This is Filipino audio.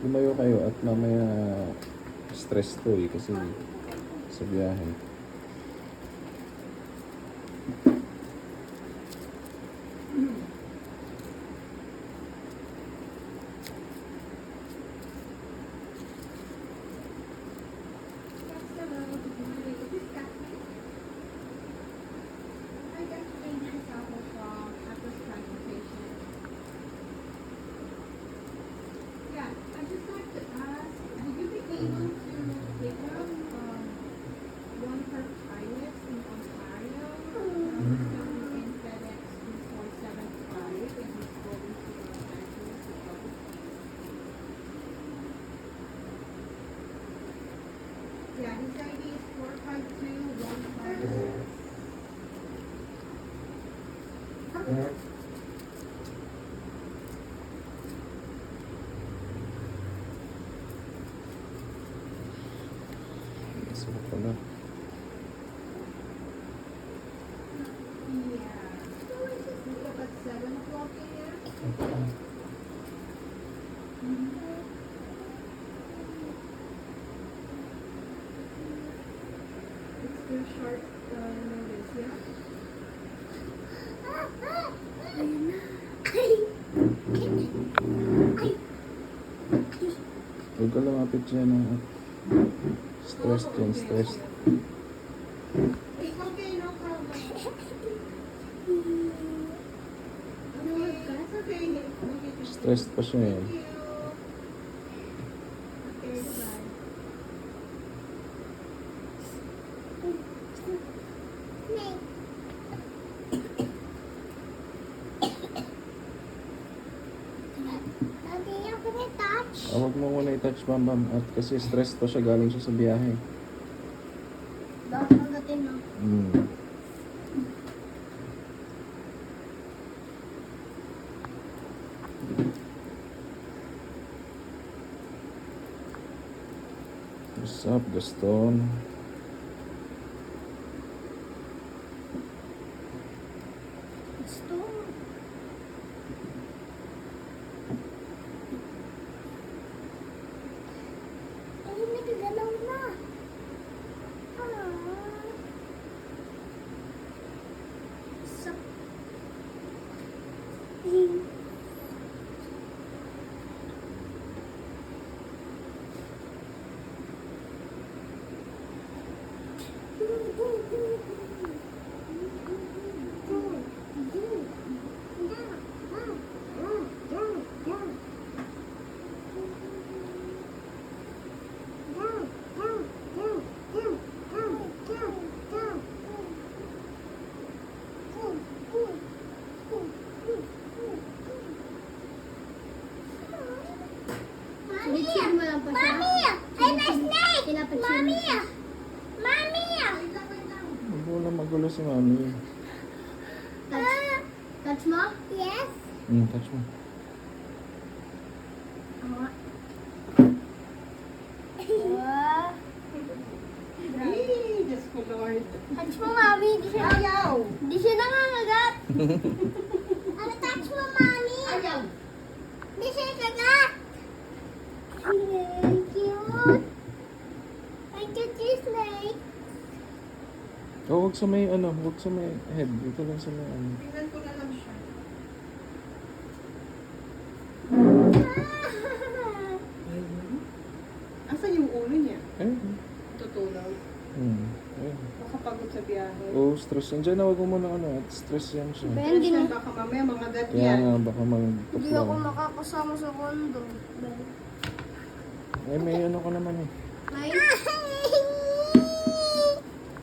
lumayo kayo at mamaya stress to eh kasi sa biyahe. Yeah, his ID is 452156. So pala. Yeah. Wake up at 7 o'clock a.m. It's still short notice, yeah? Huwag ka lumapit dyan. Stress dyan, stress. It's okay, no problem. That's okay. Stressed pa siya eh. Thank you. Okay, bye. Huwag mo muna i-touch ma'am at kasi stress to siya galing siya sa biyahe. Bakit magatin mo? What's up, Gaston? Gusto. Ay, nagagalaw na. Sa... Bitsin mo lang pa siya. Mommy! I'm a snake! Mommy! Mommy! Huwag mo na magulo si mami. Touch mo? Yes. Touch mo. Hey, Diyos ko, Lord. Touch mo, Mami. Ayaw! Di siya nangangagat. Ano touch mo, Mami? Ayaw! Di siya nakagat. Cute. I touch your snake. Oh, huwag sa may huwag sa may head. Dito lang sa may Tingnan ko na lang siya. Asan yung ulo niya? Ayun. Tutulog. Ayun. Baka pagod sa biyahe. Oh, stress yan. Diyan na, huwag mo muna at stress yan siya. Hindi Stress yan, na. baka mamaya mga gat Kaya yan. nga, baka Hindi ako magtuklaw. makakasama sa kondo. Eh, may ano ko naman eh. Ay?